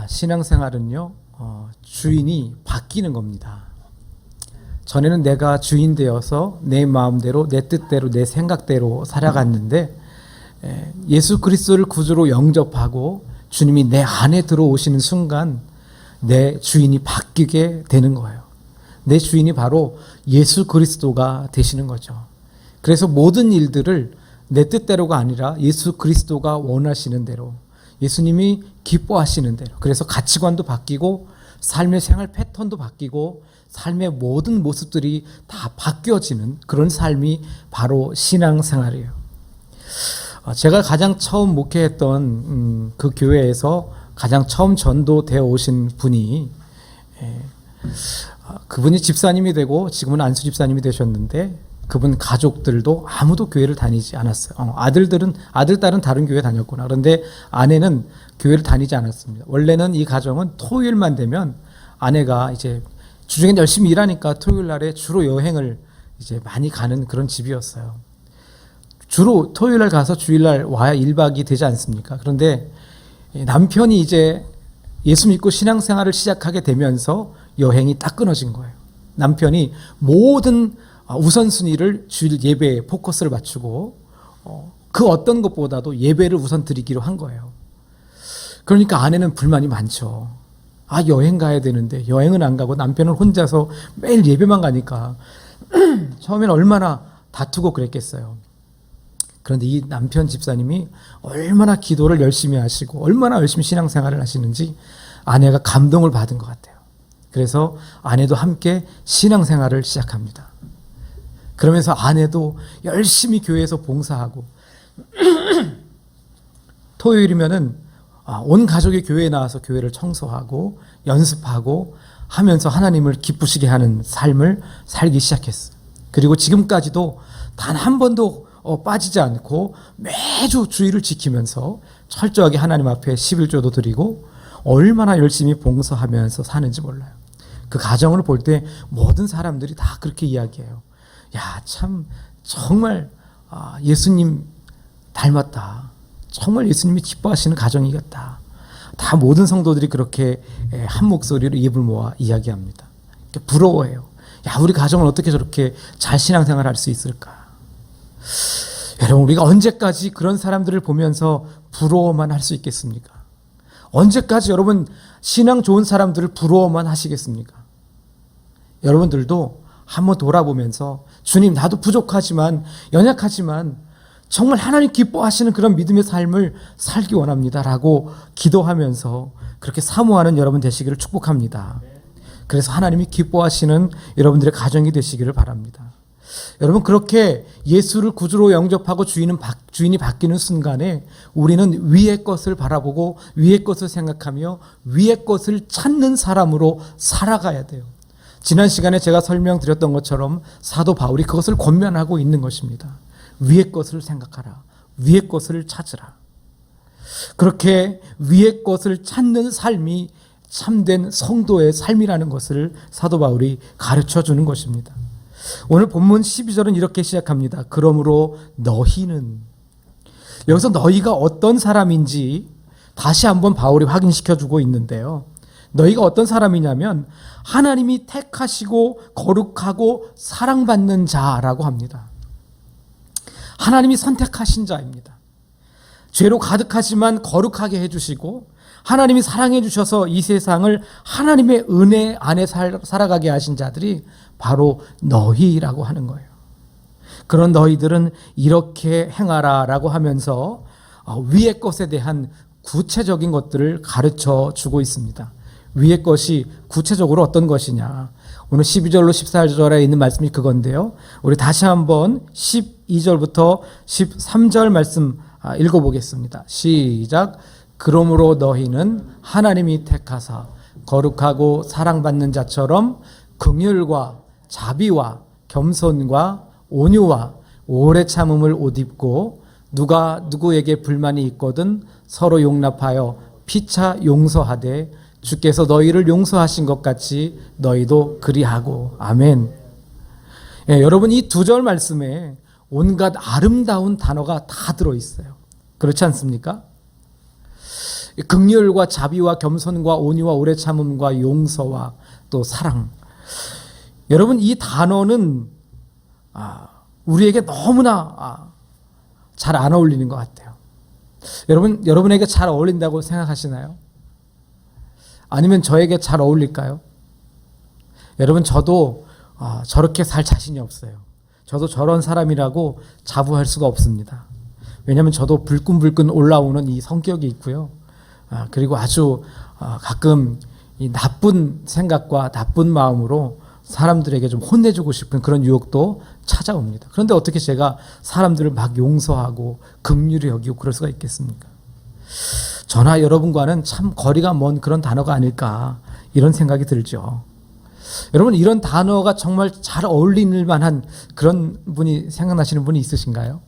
신앙생활은요, 주인이 바뀌는 겁니다. 전에는 내가 주인 되어서 내 마음대로, 내 뜻대로, 내 생각대로 살아갔는데 예수 그리스도를 구주로 영접하고 주님이 내 안에 들어오시는 순간 내 주인이 바뀌게 되는 거예요. 내 주인이 바로 예수 그리스도가 되시는 거죠. 그래서 모든 일들을 내 뜻대로가 아니라 예수 그리스도가 원하시는 대로, 예수님이 기뻐하시는 대로, 그래서 가치관도 바뀌고 삶의 생활 패턴도 바뀌고 삶의 모든 모습들이 다 바뀌어지는 그런 삶이 바로 신앙생활이에요. 제가 가장 처음 목회했던 그 교회에서 가장 처음 전도되어 오신 분이, 그분이 집사님이 되고 지금은 안수 집사님이 되셨는데 그분 가족들도 아무도 교회를 다니지 않았어요. 아들, 딸은 다른 교회 다녔구나. 그런데 아내는 교회를 다니지 않았습니다. 원래는 이 가정은 토요일만 되면 아내가 이제 주중에 열심히 일하니까 토요일 날에 주로 여행을 이제 많이 가는 그런 집이었어요. 주로 토요일 날 가서 주일 날 와야 1박이 되지 않습니까? 그런데 남편이 이제 예수 믿고 신앙생활을 시작하게 되면서 여행이 딱 끊어진 거예요. 남편이 모든 우선순위를 주일 예배에 포커스를 맞추고 그 어떤 것보다도 예배를 우선 드리기로 한 거예요. 그러니까 아내는 불만이 많죠. 여행 가야 되는데 여행은 안 가고 남편은 혼자서 매일 예배만 가니까 처음에는 얼마나 다투고 그랬겠어요. 그런데 이 남편 집사님이 얼마나 기도를 열심히 하시고 얼마나 열심히 신앙생활을 하시는지 아내가 감동을 받은 것 같아요. 그래서 아내도 함께 신앙생활을 시작합니다. 그러면서 아내도 열심히 교회에서 봉사하고 토요일이면은 온 가족이 교회에 나와서 교회를 청소하고 연습하고 하면서 하나님을 기쁘시게 하는 삶을 살기 시작했어요. 그리고 지금까지도 단 한 번도 빠지지 않고 매주 주의를 지키면서 철저하게 하나님 앞에 11조도 드리고 얼마나 열심히 봉사하면서 사는지 몰라요. 그 가정을 볼 때 모든 사람들이 다 그렇게 이야기해요. 참 정말 예수님 닮았다. 정말 예수님이 기뻐하시는 가정이겠다. 다 모든 성도들이 그렇게 한 목소리로 입을 모아 이야기합니다. 부러워해요. 우리 가정은 어떻게 저렇게 잘 신앙생활할 수 있을까? 여러분, 우리가 언제까지 그런 사람들을 보면서 부러워만 할 수 있겠습니까? 언제까지 여러분 신앙 좋은 사람들을 부러워만 하시겠습니까? 여러분들도 한번 돌아보면서 주님, 나도 부족하지만 연약하지만 정말 하나님 기뻐하시는 그런 믿음의 삶을 살기 원합니다라고 기도하면서 그렇게 사모하는 여러분 되시기를 축복합니다. 그래서 하나님이 기뻐하시는 여러분들의 가정이 되시기를 바랍니다. 여러분, 그렇게 예수를 구주로 영접하고 주인이 바뀌는 순간에 우리는 위의 것을 바라보고 위의 것을 생각하며 위의 것을 찾는 사람으로 살아가야 돼요. 지난 시간에 제가 설명드렸던 것처럼 사도 바울이 그것을 권면하고 있는 것입니다. 위의 것을 생각하라. 위의 것을 찾으라. 그렇게 위의 것을 찾는 삶이 참된 성도의 삶이라는 것을 사도 바울이 가르쳐 주는 것입니다. 오늘 본문 12절은 이렇게 시작합니다. 그러므로 너희는, 여기서 너희가 어떤 사람인지 다시 한번 바울이 확인시켜 주고 있는데요. 너희가 어떤 사람이냐면 하나님이 택하시고 거룩하고 사랑받는 자라고 합니다. 하나님이 선택하신 자입니다. 죄로 가득하지만 거룩하게 해주시고 하나님이 사랑해 주셔서 이 세상을 하나님의 은혜 안에 살아가게 하신 자들이 바로 너희라고 하는 거예요. 그런 너희들은 이렇게 행하라라고 하면서 위의 것에 대한 구체적인 것들을 가르쳐 주고 있습니다. 위의 것이 구체적으로 어떤 것이냐. 오늘 12절로 14절에 있는 말씀이 그건데요. 우리 다시 한번 12절부터 13절 말씀 읽어보겠습니다. 시작. 그러므로 너희는 하나님이 택하사 거룩하고 사랑받는 자처럼 긍휼과 자비와 겸손과 온유와 오래 참음을 옷 입고 누가 누구에게 불만이 있거든 서로 용납하여 피차 용서하되 주께서 너희를 용서하신 것 같이 너희도 그리하고. 아멘. 여러분, 이 두 절 말씀에 온갖 아름다운 단어가 다 들어있어요. 그렇지 않습니까? 긍휼과 자비와 겸손과 온유와 오래 참음과 용서와 또 사랑. 여러분, 이 단어는 우리에게 너무나 잘 안 어울리는 것 같아요. 여러분에게 잘 어울린다고 생각하시나요? 아니면 저에게 잘 어울릴까요? 여러분, 저도 저렇게 살 자신이 없어요. 저도 저런 사람이라고 자부할 수가 없습니다. 왜냐하면 저도 불끈불끈 올라오는 이 성격이 있고요. 그리고 아주 가끔 이 나쁜 생각과 나쁜 마음으로 사람들에게 좀 혼내주고 싶은 그런 유혹도 찾아옵니다. 그런데 어떻게 제가 사람들을 막 용서하고 긍휼히 여기고 그럴 수가 있겠습니까? 저나 여러분과는 참 거리가 먼 그런 단어가 아닐까, 이런 생각이 들죠. 여러분, 이런 단어가 정말 잘 어울릴 만한 그런 분이 생각나시는 분이 있으신가요?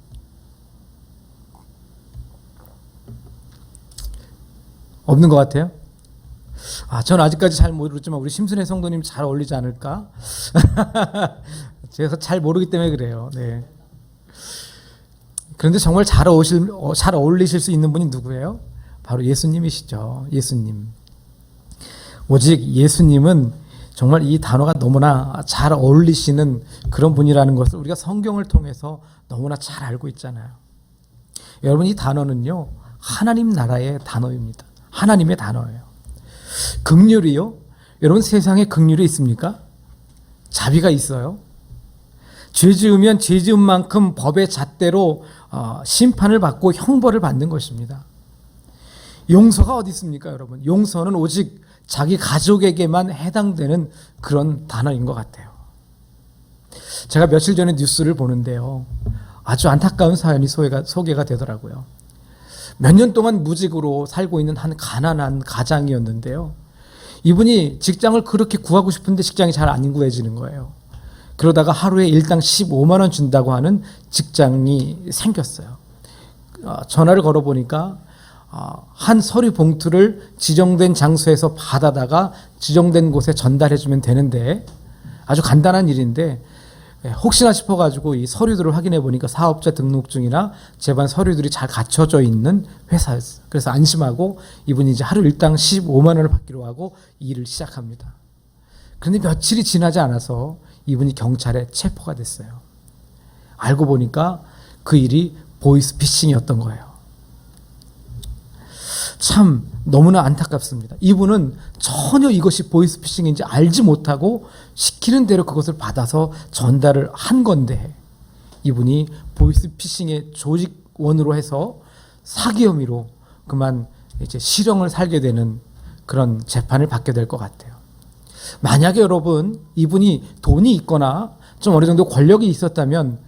없는 것 같아요? 저는 아직까지 잘 모르지만 우리 심순애 성도님 잘 어울리지 않을까? 제가 잘 모르기 때문에 그래요. 네. 그런데 정말 잘 어울리실 수 있는 분이 누구예요? 바로 예수님이시죠. 예수님. 오직 예수님은 정말 이 단어가 너무나 잘 어울리시는 그런 분이라는 것을 우리가 성경을 통해서 너무나 잘 알고 있잖아요. 여러분, 이 단어는요, 하나님 나라의 단어입니다. 하나님의 단어예요. 긍휼이요? 여러분, 세상에 긍휼이 있습니까? 자비가 있어요? 죄 지으면 죄 지은 만큼 법의 잣대로 심판을 받고 형벌을 받는 것입니다. 용서가 어디 있습니까, 여러분? 용서는 오직 자기 가족에게만 해당되는 그런 단어인 것 같아요. 제가 며칠 전에 뉴스를 보는데요, 아주 안타까운 사연이 소개가 되더라고요. 몇 년 동안 무직으로 살고 있는 한 가난한 가장이었는데요, 이분이 직장을 그렇게 구하고 싶은데 직장이 잘 안 구해지는 거예요. 그러다가 하루에 일당 15만 원 준다고 하는 직장이 생겼어요. 전화를 걸어보니까 한 서류 봉투를 지정된 장소에서 받아다가 지정된 곳에 전달해주면 되는데, 아주 간단한 일인데 혹시나 싶어가지고 이 서류들을 확인해 보니까 사업자 등록증이나 제반 서류들이 잘 갖춰져 있는 회사였어요. 그래서 안심하고 이분이 이제 하루 일당 15만 원을 받기로 하고 일을 시작합니다. 그런데 며칠이 지나지 않아서 이분이 경찰에 체포가 됐어요. 알고 보니까 그 일이 보이스피싱이었던 거예요. 참 너무나 안타깝습니다. 이분은 전혀 이것이 보이스피싱인지 알지 못하고 시키는 대로 그것을 받아서 전달을 한 건데, 이분이 보이스피싱의 조직원으로 해서 사기 혐의로 그만 이제 실형을 살게 되는 그런 재판을 받게 될 것 같아요. 만약에 여러분, 이분이 돈이 있거나 좀 어느 정도 권력이 있었다면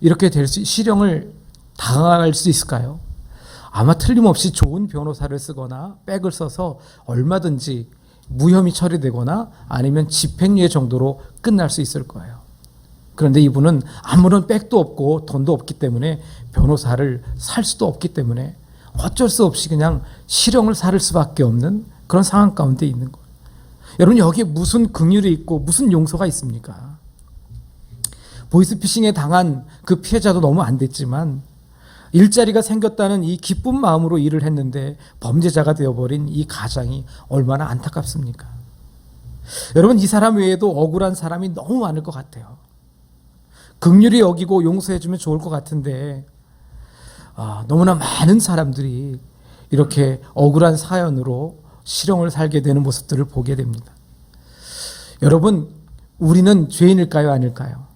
이렇게 실형을 당할 수 있을까요? 아마 틀림없이 좋은 변호사를 쓰거나 백을 써서 얼마든지 무혐의 처리되거나 아니면 집행유예 정도로 끝날 수 있을 거예요. 그런데 이분은 아무런 백도 없고 돈도 없기 때문에 변호사를 살 수도 없기 때문에 어쩔 수 없이 그냥 실형을 살을 수밖에 없는 그런 상황 가운데 있는 거예요. 여러분, 여기에 무슨 긍휼이 있고 무슨 용서가 있습니까? 보이스피싱에 당한 그 피해자도 너무 안 됐지만 일자리가 생겼다는 이 기쁜 마음으로 일을 했는데 범죄자가 되어버린 이 가장이 얼마나 안타깝습니까? 여러분, 이 사람 외에도 억울한 사람이 너무 많을 것 같아요. 긍휼히 여기고 용서해주면 좋을 것 같은데 너무나 많은 사람들이 이렇게 억울한 사연으로 실형을 살게 되는 모습들을 보게 됩니다. 여러분, 우리는 죄인일까요, 아닐까요?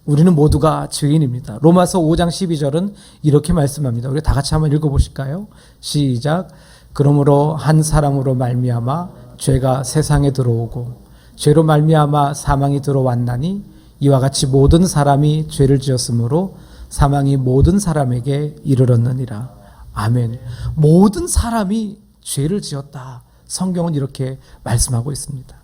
우리는 모두가 죄인입니다. 로마서 5장 12절은 이렇게 말씀합니다. 우리 다 같이 한번 읽어보실까요? 시작. 그러므로 한 사람으로 말미암아 죄가 세상에 들어오고 죄로 말미암아 사망이 들어왔나니 이와 같이 모든 사람이 죄를 지었으므로 사망이 모든 사람에게 이르렀느니라. 아멘. 모든 사람이 죄를 지었다. 성경은 이렇게 말씀하고 있습니다.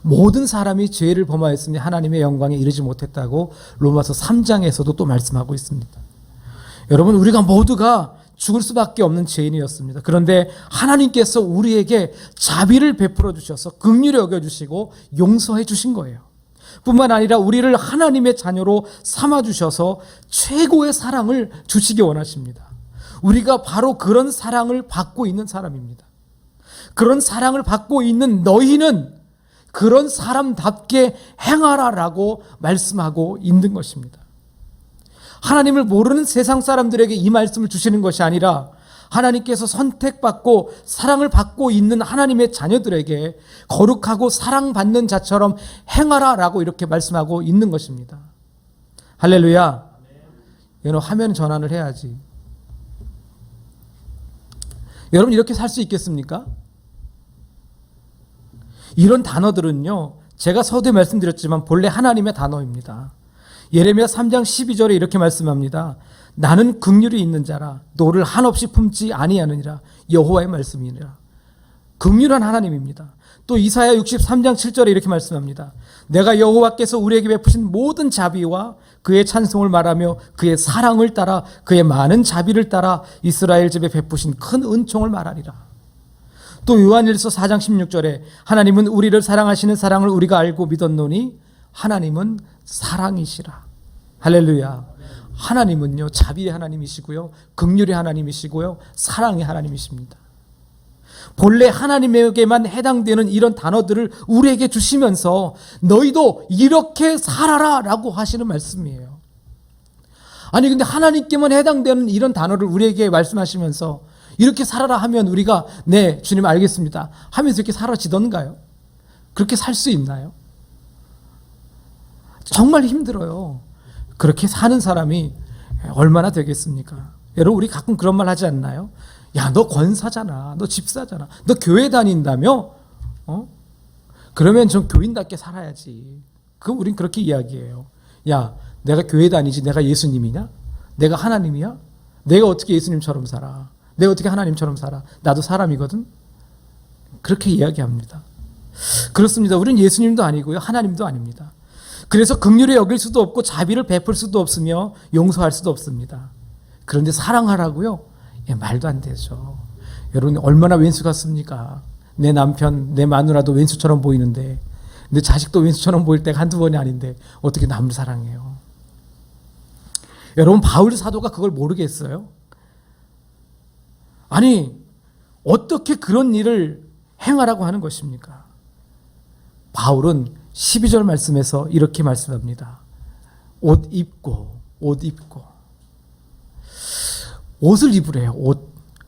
모든 사람이 죄를 범하였으니 하나님의 영광에 이르지 못했다고 로마서 3장에서도 또 말씀하고 있습니다. 여러분, 우리가 모두가 죽을 수밖에 없는 죄인이었습니다. 그런데 하나님께서 우리에게 자비를 베풀어 주셔서 긍휼히 여겨주시고 용서해 주신 거예요. 뿐만 아니라 우리를 하나님의 자녀로 삼아 주셔서 최고의 사랑을 주시기 원하십니다. 우리가 바로 그런 사랑을 받고 있는 사람입니다. 그런 사랑을 받고 있는 너희는 그런 사람답게 행하라라고 말씀하고 있는 것입니다. 하나님을 모르는 세상 사람들에게 이 말씀을 주시는 것이 아니라 하나님께서 선택받고 사랑을 받고 있는 하나님의 자녀들에게 거룩하고 사랑받는 자처럼 행하라라고 이렇게 말씀하고 있는 것입니다. 할렐루야. 여러분 화면 전환을 해야지. 여러분 이렇게 살 수 있겠습니까? 이런 단어들은요, 제가 서두에 말씀드렸지만 본래 하나님의 단어입니다. 예레미야 3장 12절에 이렇게 말씀합니다. 나는 긍휼이 있는 자라 노를 한없이 품지 아니하느니라. 여호와의 말씀이니라. 긍휼한 하나님입니다. 또 이사야 63장 7절에 이렇게 말씀합니다. 내가 여호와께서 우리에게 베푸신 모든 자비와 그의 찬송을 말하며 그의 사랑을 따라 그의 많은 자비를 따라 이스라엘 집에 베푸신 큰 은총을 말하리라. 또 요한일서 4장 16절에 하나님은 우리를 사랑하시는 사랑을 우리가 알고 믿었노니 하나님은 사랑이시라. 할렐루야. 하나님은요 자비의 하나님이시고요, 긍휼의 하나님이시고요, 사랑의 하나님이십니다. 본래 하나님에게만 해당되는 이런 단어들을 우리에게 주시면서 너희도 이렇게 살아라 라고 하시는 말씀이에요. 아니 근데 하나님께만 해당되는 이런 단어를 우리에게 말씀하시면서 이렇게 살아라 하면 우리가 네 주님 알겠습니다 하면서 이렇게 사라지던가요? 그렇게 살 수 있나요? 정말 힘들어요. 그렇게 사는 사람이 얼마나 되겠습니까? 여러분 우리 가끔 그런 말 하지 않나요? 야, 너 권사잖아, 너 집사잖아, 너 교회 다닌다며? 그러면 좀 교인답게 살아야지. 우린 그렇게 이야기해요. 야, 내가 교회 다니지 내가 예수님이냐? 내가 하나님이야? 내가 어떻게 예수님처럼 살아? 내가 어떻게 하나님처럼 살아? 나도 사람이거든? 그렇게 이야기합니다. 그렇습니다. 우린 예수님도 아니고요, 하나님도 아닙니다. 그래서 긍휼히 여길 수도 없고 자비를 베풀 수도 없으며 용서할 수도 없습니다. 그런데 사랑하라고요? 예, 말도 안 되죠. 여러분 얼마나 왼수 같습니까? 내 남편, 내 마누라도 왼수처럼 보이는데 내 자식도 왼수처럼 보일 때가 한두 번이 아닌데 어떻게 남을 사랑해요? 여러분 바울 사도가 그걸 모르겠어요? 아니 어떻게 그런 일을 행하라고 하는 것입니까? 바울은 12절 말씀에서 이렇게 말씀합니다. 옷 입고 옷을 입으래요.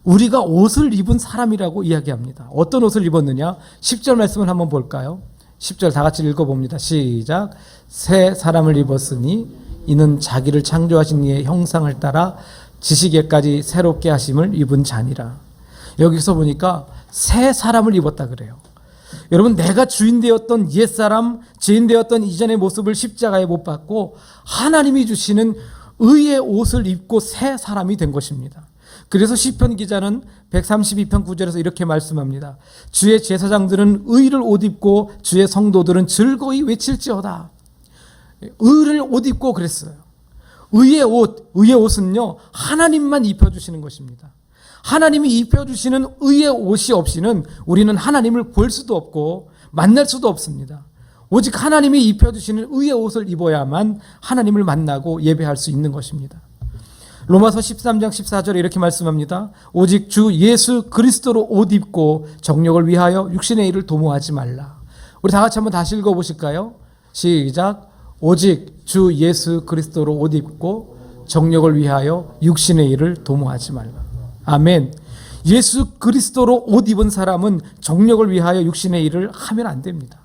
우리가 옷을 입은 사람이라고 이야기합니다. 어떤 옷을 입었느냐? 10절 말씀을 한번 볼까요? 10절 다 같이 읽어봅니다. 시작. 새 사람을 입었으니 이는 자기를 창조하신 이의 형상을 따라 지식에까지 새롭게 하심을 입은 자니라. 여기서 보니까 새 사람을 입었다 그래요. 여러분 내가 주인 되었던 옛사람, 죄인 되었던 이전의 모습을 십자가에 못 박고 하나님이 주시는 의의 옷을 입고 새 사람이 된 것입니다. 그래서 시편 기자는 132편 9절에서 이렇게 말씀합니다. 주의 제사장들은 의를 옷 입고 주의 성도들은 즐거이 외칠지어다. 의를 옷 입고 그랬어요. 의의 옷은요 하나님만 입혀주시는 것입니다. 하나님이 입혀주시는 의의 옷이 없이는 우리는 하나님을 볼 수도 없고 만날 수도 없습니다. 오직 하나님이 입혀주시는 의의 옷을 입어야만 하나님을 만나고 예배할 수 있는 것입니다. 로마서 13장 14절에 이렇게 말씀합니다. 오직 주 예수 그리스도로 옷 입고 정욕을 위하여 육신의 일을 도모하지 말라. 우리 다 같이 한번 다시 읽어보실까요? 시작. 오직 주 예수 그리스도로 옷 입고 정욕을 위하여 육신의 일을 도모하지 말라. 아멘. 예수 그리스도로 옷 입은 사람은 정욕을 위하여 육신의 일을 하면 안 됩니다.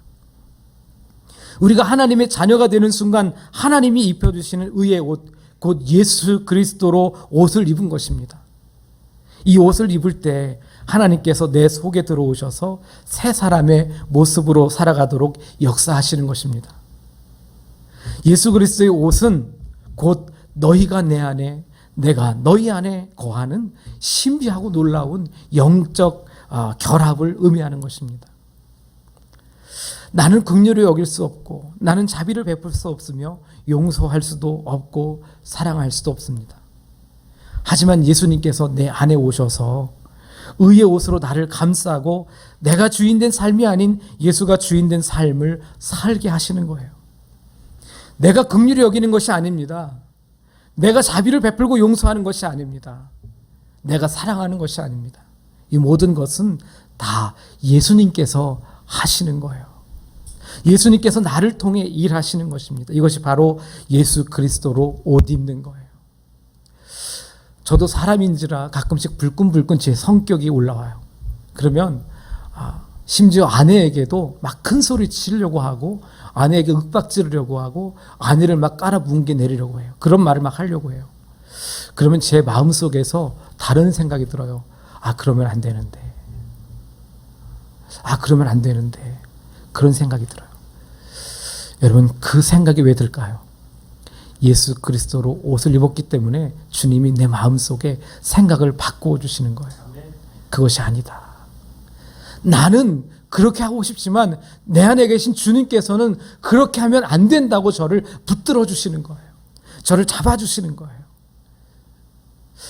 우리가 하나님의 자녀가 되는 순간 하나님이 입혀주시는 의의 옷, 곧 예수 그리스도로 옷을 입은 것입니다. 이 옷을 입을 때 하나님께서 내 속에 들어오셔서 새 사람의 모습으로 살아가도록 역사하시는 것입니다. 예수 그리스도의 옷은 곧 너희가 내 안에 내가 너희 안에 거하는 신비하고 놀라운 영적 결합을 의미하는 것입니다. 나는 긍휼히 여길 수 없고 나는 자비를 베풀 수 없으며 용서할 수도 없고 사랑할 수도 없습니다. 하지만 예수님께서 내 안에 오셔서 의의 옷으로 나를 감싸고 내가 주인된 삶이 아닌 예수가 주인된 삶을 살게 하시는 거예요. 내가 긍휼히 여기는 것이 아닙니다. 내가 자비를 베풀고 용서하는 것이 아닙니다. 내가 사랑하는 것이 아닙니다. 이 모든 것은 다 예수님께서 하시는 거예요. 예수님께서 나를 통해 일하시는 것입니다. 이것이 바로 예수 그리스도로 옷 입는 거예요. 저도 사람인지라 가끔씩 불끈불끈 제 성격이 올라와요. 그러면 심지어 아내에게도 막 큰 소리 치려고 하고, 아내에게 윽박지르려고 하고, 아내를 막 깔아 뭉개 내리려고 해요. 그런 말을 막 하려고 해요. 그러면 제 마음속에서 다른 생각이 들어요. 그러면 안 되는데. 그러면 안 되는데. 그런 생각이 들어요. 여러분, 그 생각이 왜 들까요? 예수 그리스도로 옷을 입었기 때문에 주님이 내 마음속에 생각을 바꾸어 주시는 거예요. 그것이 아니다. 나는 그렇게 하고 싶지만 내 안에 계신 주님께서는 그렇게 하면 안 된다고 저를 붙들어 주시는 거예요. 저를 잡아 주시는 거예요.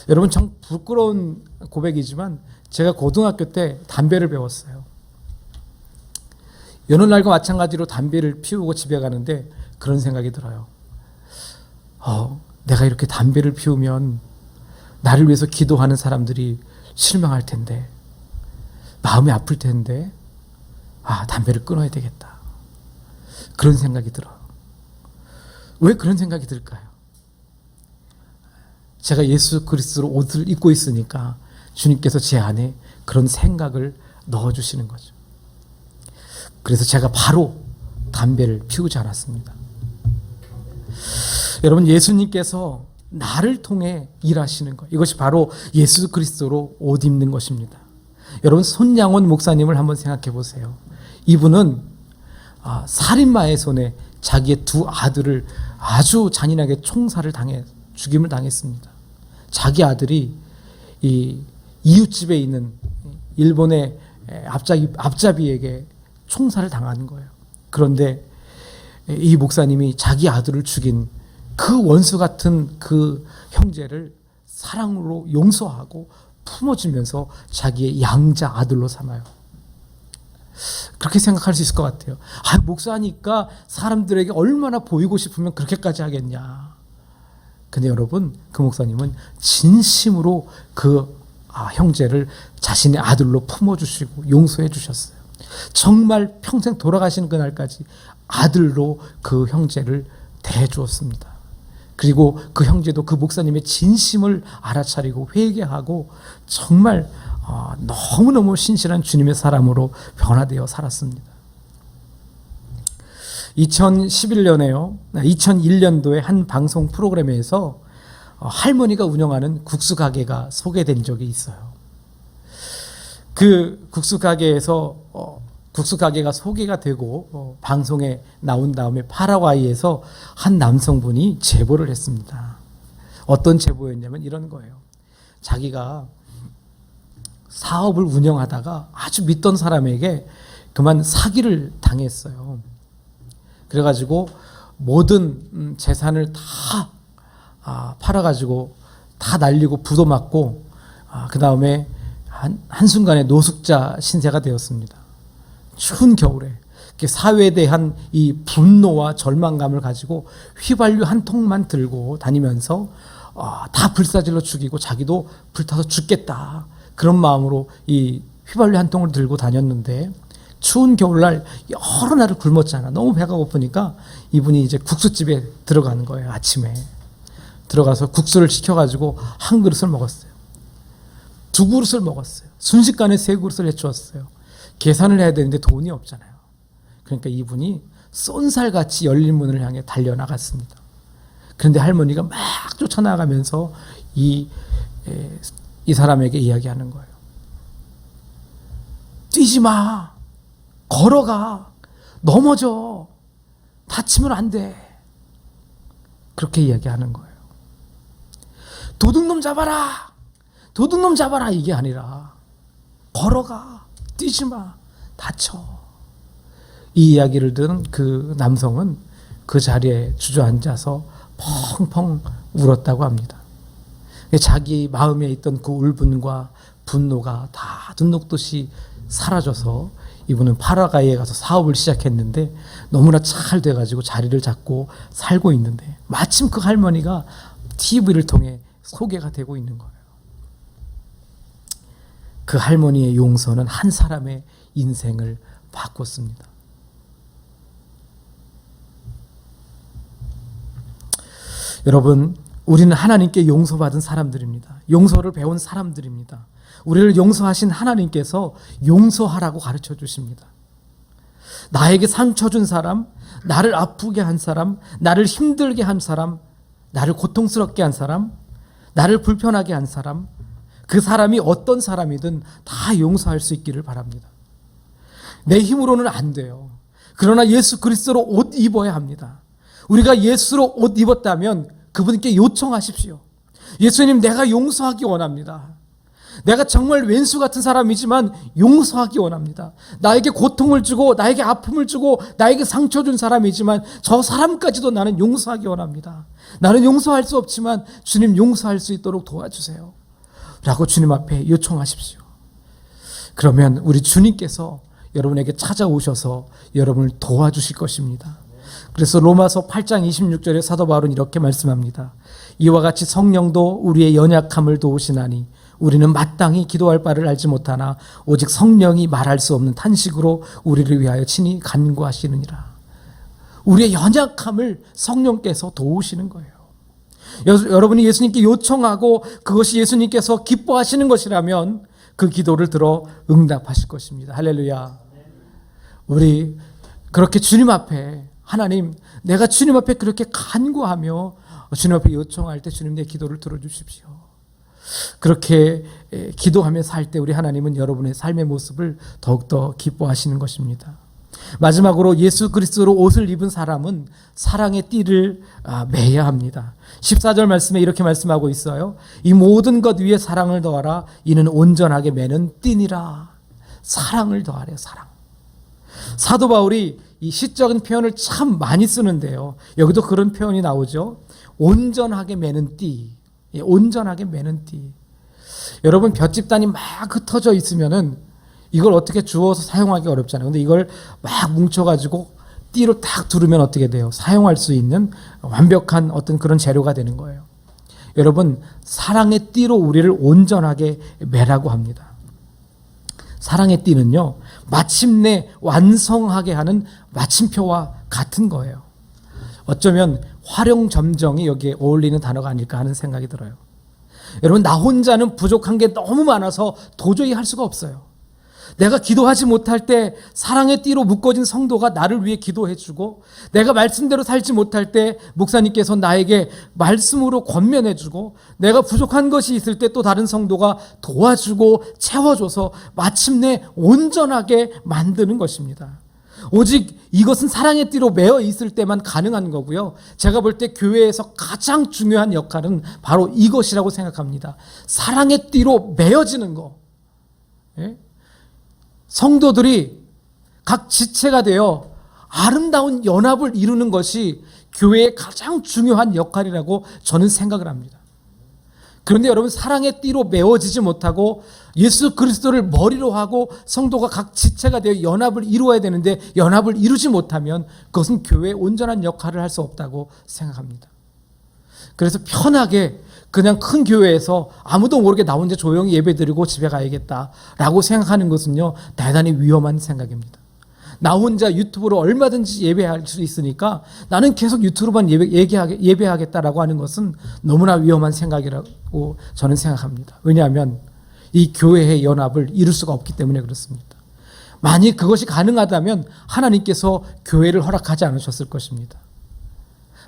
여러분, 참 부끄러운 고백이지만 제가 고등학교 때 담배를 배웠어요. 여느 날과 마찬가지로 담배를 피우고 집에 가는데 그런 생각이 들어요. 내가 이렇게 담배를 피우면 나를 위해서 기도하는 사람들이 실망할 텐데, 마음이 아플 텐데, 담배를 끊어야 되겠다. 그런 생각이 들어요. 왜 그런 생각이 들까요? 제가 예수 그리스도로 옷을 입고 있으니까 주님께서 제 안에 그런 생각을 넣어주시는 거죠. 그래서 제가 바로 담배를 피우지 않았습니다. 여러분, 예수님께서 나를 통해 일하시는 것, 이것이 바로 예수 그리스도로 옷 입는 것입니다. 여러분, 손양원 목사님을 한번 생각해 보세요. 이분은 살인마의 손에 자기의 두 아들을 아주 잔인하게 총살을 당해 죽임을 당했습니다. 자기 아들이 이 이웃집에 있는 일본의 앞잡이에게 총살을 당하는 거예요. 그런데 이 목사님이 자기 아들을 죽인 그 원수 같은 그 형제를 사랑으로 용서하고 품어주면서 자기의 양자 아들로 삼아요. 그렇게 생각할 수 있을 것 같아요. 목사니까 사람들에게 얼마나 보이고 싶으면 그렇게까지 하겠냐. 근데 여러분, 그 목사님은 진심으로 그 형제를 자신의 아들로 품어주시고 용서해 주셨어요. 정말 평생 돌아가시는 그날까지 아들로 그 형제를 대해주었습니다. 그리고 그 형제도 그 목사님의 진심을 알아차리고 회개하고 정말 너무너무 신실한 주님의 사람으로 변화되어 살았습니다. 2001년도에 한 방송 프로그램에서 할머니가 운영하는 국수 가게가 소개된 적이 있어요. 그 국수 가게에서 국수 가게가 소개가 되고 방송에 나온 다음에 파라과이에서 한 남성분이 제보를 했습니다. 어떤 제보였냐면 이런 거예요. 자기가 사업을 운영하다가 아주 믿던 사람에게 그만 사기를 당했어요. 그래가지고 모든 재산을 다 팔아가지고 다 날리고 부도 맞고 그 다음에 한순간에 노숙자 신세가 되었습니다. 추운 겨울에 사회에 대한 이 분노와 절망감을 가지고 휘발유 한 통만 들고 다니면서 다 불사질러 죽이고 자기도 불타서 죽겠다, 그런 마음으로 이 휘발유 한 통을 들고 다녔는데 추운 겨울날 여러 날을 굶었잖아. 너무 배가 고프니까 이분이 이제 국수집에 들어가는 거예요. 아침에 들어가서 국수를 시켜가지고 한 그릇을 먹었어요. 두 그릇을 먹었어요. 순식간에 세 그릇을 해주었어요. 계산을 해야 되는데 돈이 없잖아요. 그러니까 이분이 쏜살같이 열린 문을 향해 달려나갔습니다. 그런데 할머니가 막 쫓아나가면서 이 사람에게 이야기하는 거예요. 뛰지 마, 걸어가, 넘어져, 다치면 안 돼. 그렇게 이야기하는 거예요. 도둑놈 잡아라, 도둑놈 잡아라, 이게 아니라 걸어가, 뛰지 마, 다쳐. 이 이야기를 들은 그 남성은 그 자리에 주저앉아서 펑펑 울었다고 합니다. 자기 마음에 있던 그 울분과 분노가 다 눈 녹듯이 사라져서 이분은 파라과이에 가서 사업을 시작했는데 너무나 잘 돼가지고 자리를 잡고 살고 있는데 마침 그 할머니가 TV를 통해 소개가 되고 있는 거예요. 그 할머니의 용서는 한 사람의 인생을 바꿨습니다. 여러분, 우리는 하나님께 용서받은 사람들입니다. 용서를 배운 사람들입니다. 우리를 용서하신 하나님께서 용서하라고 가르쳐 주십니다. 나에게 상처 준 사람, 나를 아프게 한 사람, 나를 힘들게 한 사람, 나를 고통스럽게 한 사람, 나를 불편하게 한 사람, 그 사람이 어떤 사람이든 다 용서할 수 있기를 바랍니다. 내 힘으로는 안 돼요. 그러나 예수 그리스도로 옷 입어야 합니다. 우리가 예수로 옷 입었다면 그분께 요청하십시오. 예수님, 내가 용서하기 원합니다. 내가 정말 왼수 같은 사람이지만 용서하기 원합니다. 나에게 고통을 주고 나에게 아픔을 주고 나에게 상처 준 사람이지만 저 사람까지도 나는 용서하기 원합니다. 나는 용서할 수 없지만 주님 용서할 수 있도록 도와주세요 라고 주님 앞에 요청하십시오. 그러면 우리 주님께서 여러분에게 찾아오셔서 여러분을 도와주실 것입니다. 그래서 로마서 8장 26절에 사도 바울은 이렇게 말씀합니다. 이와 같이 성령도 우리의 연약함을 도우시나니 우리는 마땅히 기도할 바를 알지 못하나 오직 성령이 말할 수 없는 탄식으로 우리를 위하여 친히 간구하시느니라. 우리의 연약함을 성령께서 도우시는 거예요. 여러분이 예수님께 요청하고 그것이 예수님께서 기뻐하시는 것이라면 그 기도를 들어 응답하실 것입니다. 할렐루야. 우리 그렇게 주님 앞에, 하나님, 내가 주님 앞에 그렇게 간구하며 주님 앞에 요청할 때 주님 내 기도를 들어주십시오. 그렇게 기도하며 살 때 우리 하나님은 여러분의 삶의 모습을 더욱더 기뻐하시는 것입니다. 마지막으로 예수 그리스도로 옷을 입은 사람은 사랑의 띠를 매야 합니다. 14절 말씀에 이렇게 말씀하고 있어요. 이 모든 것 위에 사랑을 더하라. 이는 온전하게 매는 띠니라. 사랑을 더하래요. 사랑. 사도 바울이 이 시적인 표현을 참 많이 쓰는데요. 여기도 그런 표현이 나오죠. 온전하게 매는 띠. 온전하게 매는 띠. 여러분, 볏짚단이 막 흩어져 있으면은 이걸 어떻게 주워서 사용하기 어렵잖아요. 근데 이걸 막 뭉쳐가지고 띠로 딱 두르면 어떻게 돼요? 사용할 수 있는 완벽한 어떤 그런 재료가 되는 거예요. 여러분, 사랑의 띠로 우리를 온전하게 매라고 합니다. 사랑의 띠는요, 마침내 완성하게 하는 마침표와 같은 거예요. 어쩌면 활용점정이 여기에 어울리는 단어가 아닐까 하는 생각이 들어요. 여러분, 나 혼자는 부족한 게 너무 많아서 도저히 할 수가 없어요. 내가 기도하지 못할 때 사랑의 띠로 묶어진 성도가 나를 위해 기도해주고, 내가 말씀대로 살지 못할 때 목사님께서 나에게 말씀으로 권면해주고, 내가 부족한 것이 있을 때 또 다른 성도가 도와주고 채워줘서 마침내 온전하게 만드는 것입니다. 오직 이것은 사랑의 띠로 매어 있을 때만 가능한 거고요. 제가 볼 때 교회에서 가장 중요한 역할은 바로 이것이라고 생각합니다. 사랑의 띠로 매어지는 거. 예? 성도들이 각 지체가 되어 아름다운 연합을 이루는 것이 교회의 가장 중요한 역할이라고 저는 생각을 합니다. 그런데 여러분, 사랑의 띠로 메워지지 못하고 예수 그리스도를 머리로 하고 성도가 각 지체가 되어 연합을 이루어야 되는데 연합을 이루지 못하면 그것은 교회의 온전한 역할을 할 수 없다고 생각합니다. 그래서 편하게 그냥 큰 교회에서 아무도 모르게 나 혼자 조용히 예배드리고 집에 가야겠다라고 생각하는 것은요, 대단히 위험한 생각입니다. 나 혼자 유튜브로 얼마든지 예배할 수 있으니까 나는 계속 유튜브만 예배하겠다라고 하는 것은 너무나 위험한 생각이라고 저는 생각합니다. 왜냐하면 이 교회의 연합을 이룰 수가 없기 때문에 그렇습니다. 만약 그것이 가능하다면 하나님께서 교회를 허락하지 않으셨을 것입니다.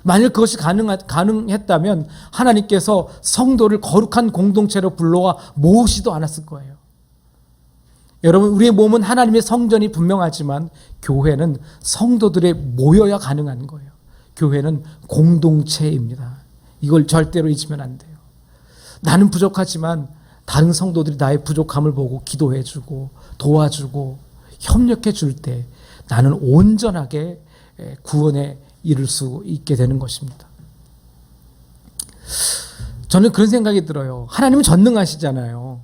만약 그것이 가능했다면 하나님께서 성도를 거룩한 공동체로 불러와 모으지도 않았을 거예요. 여러분, 우리의 몸은 하나님의 성전이 분명하지만 교회는 성도들의 모여야 가능한 거예요. 교회는 공동체입니다. 이걸 절대로 잊으면 안 돼요. 나는 부족하지만 다른 성도들이 나의 부족함을 보고 기도해주고 도와주고 협력해 줄 때 나는 온전하게 구원에 이룰 수 있게 되는 것입니다. 저는 그런 생각이 들어요. 하나님은 전능하시잖아요.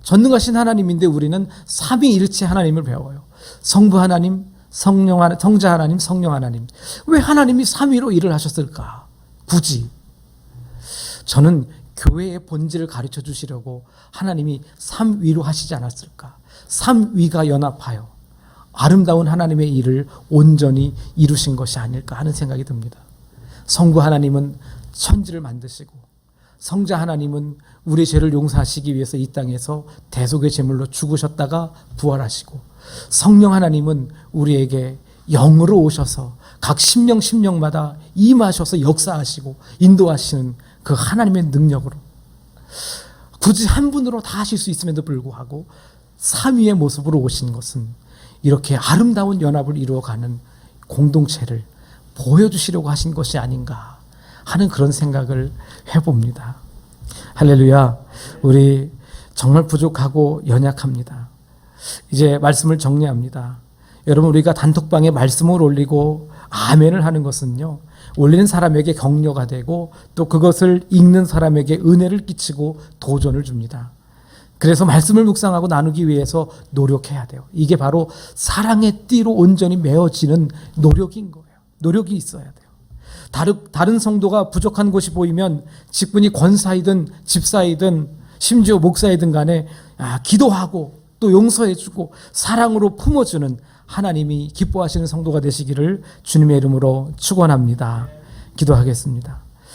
전능하신 하나님인데 우리는 삼위일체 하나님을 배워요. 성부 하나님, 성자 하나님, 성령 하나님. 왜 하나님이 삼위로 일을 하셨을까? 굳이. 저는 교회의 본질을 가르쳐 주시려고 하나님이 삼위로 하시지 않았을까? 삼위가 연합하여 아름다운 하나님의 일을 온전히 이루신 것이 아닐까 하는 생각이 듭니다. 성부 하나님은 천지를 만드시고 성자 하나님은 우리의 죄를 용서하시기 위해서 이 땅에서 대속의 제물로 죽으셨다가 부활하시고, 성령 하나님은 우리에게 영으로 오셔서 각 심령마다 임하셔서 역사하시고 인도하시는 그 하나님의 능력으로 굳이 한 분으로 다 하실 수 있음에도 불구하고 삼위의 모습으로 오신 것은 이렇게 아름다운 연합을 이루어가는 공동체를 보여주시려고 하신 것이 아닌가 하는 그런 생각을 해봅니다. 할렐루야. 우리 정말 부족하고 연약합니다. 이제 말씀을 정리합니다. 여러분, 우리가 단톡방에 말씀을 올리고 아멘을 하는 것은요, 올리는 사람에게 격려가 되고 또 그것을 읽는 사람에게 은혜를 끼치고 도전을 줍니다. 그래서 말씀을 묵상하고 나누기 위해서 노력해야 돼요. 이게 바로 사랑의 띠로 온전히 메어지는 노력인 거예요. 노력이 있어야 돼요. 다른 성도가 부족한 곳이 보이면 직분이 권사이든 집사이든 심지어 목사이든 간에 기도하고 또 용서해주고 사랑으로 품어주는 하나님이 기뻐하시는 성도가 되시기를 주님의 이름으로 축원합니다. 기도하겠습니다.